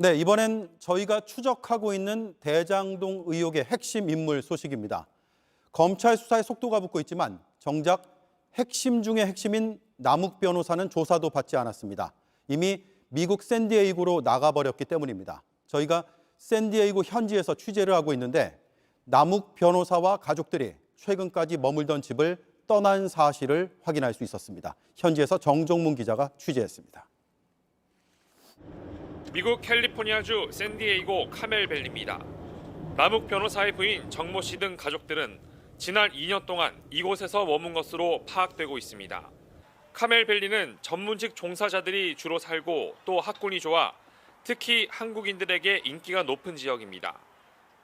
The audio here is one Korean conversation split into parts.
네, 이번엔 저희가 추적하고 있는 대장동 의혹의 핵심 인물 소식입니다. 검찰 수사의 속도가 붙고 있지만 정작 핵심 중의 핵심인 남욱 변호사는 조사도 받지 않았습니다. 이미 미국 샌디에이고로 나가버렸기 때문입니다. 저희가 샌디에이고 현지에서 취재를 하고 있는데 남욱 변호사와 가족들이 최근까지 머물던 집을 떠난 사실을 확인할 수 있었습니다. 현지에서 정종문 기자가 취재했습니다. 미국 캘리포니아주 샌디에이고 카멜밸리입니다. 남욱 변호사의 부인 정모 씨 등 가족들은 지난 2년 동안 이곳에서 머문 것으로 파악되고 있습니다. 카멜밸리는 전문직 종사자들이 주로 살고 또 학군이 좋아 특히 한국인들에게 인기가 높은 지역입니다.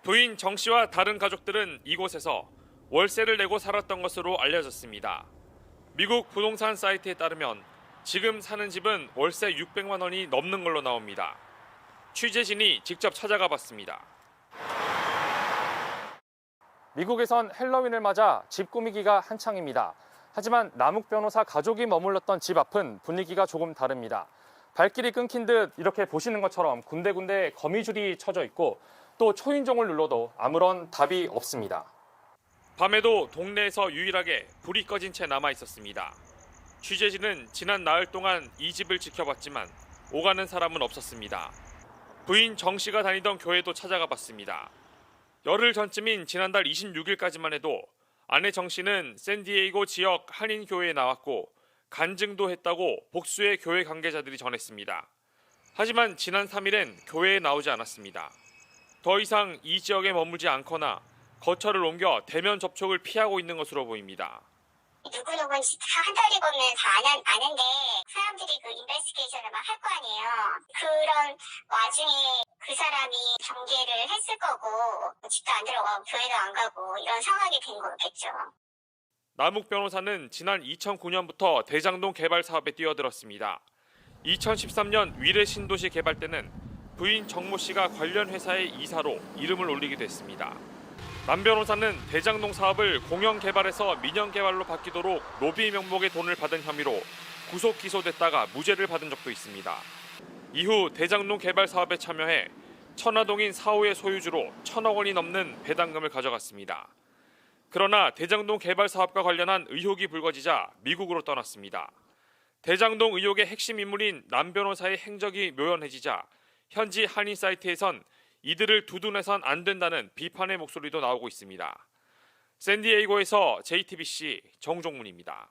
부인 정 씨와 다른 가족들은 이곳에서 월세를 내고 살았던 것으로 알려졌습니다. 미국 부동산 사이트에 따르면 지금 사는 집은 월세 600만 원이 넘는 걸로 나옵니다. 취재진이 직접 찾아가 봤습니다. 미국에선 헬로윈을 맞아 집 꾸미기가 한창입니다. 하지만 남욱 변호사 가족이 머물렀던 집 앞은 분위기가 조금 다릅니다. 발길이 끊긴 듯 이렇게 보시는 것처럼 군데군데 거미줄이 쳐져 있고 또 초인종을 눌러도 아무런 답이 없습니다. 밤에도 동네에서 유일하게 불이 꺼진 채 남아 있었습니다. 취재진은 지난 나흘 동안 이 집을 지켜봤지만 오가는 사람은 없었습니다. 부인 정 씨가 다니던 교회도 찾아가 봤습니다. 열흘 전쯤인 지난달 26일까지만 해도 아내 정 씨는 샌디에이고 지역 한인 교회에 나왔고 간증도 했다고 복수의 교회 관계자들이 전했습니다. 하지만 지난 3일엔 교회에 나오지 않았습니다. 더 이상 이 지역에 머물지 않거나 거처를 옮겨 대면 접촉을 피하고 있는 것으로 보입니다. 누구누구인지 다 한 달이 보면 다 아는데 사람들이 그 인베스티게이션을 막 할 거 아니에요. 그런 와중에 그 사람이 경계를 했을 거고 집도 안 들어가고 교회도 안 가고 이런 상황이 된 거겠죠. 남욱 변호사는 지난 2009년부터 대장동 개발 사업에 뛰어들었습니다. 2013년 위례 신도시 개발 때는 부인 정모 씨가 관련 회사의 이사로 이름을 올리기도 했습니다. 남 변호사는 대장동 사업을 공영 개발에서 민영 개발로 바뀌도록 로비 명목의 돈을 받은 혐의로 구속 기소됐다가 무죄를 받은 적도 있습니다. 이후 대장동 개발 사업에 참여해 천화동인 4호의 소유주로 1,000억 원이 넘는 배당금을 가져갔습니다. 그러나 대장동 개발 사업과 관련한 의혹이 불거지자 미국으로 떠났습니다. 대장동 의혹의 핵심 인물인 남 변호사의 행적이 묘연해지자 현지 한인 사이트에선 이들을 두둔해선 안 된다는 비판의 목소리도 나오고 있습니다. 샌디에이고에서 JTBC 정종문입니다.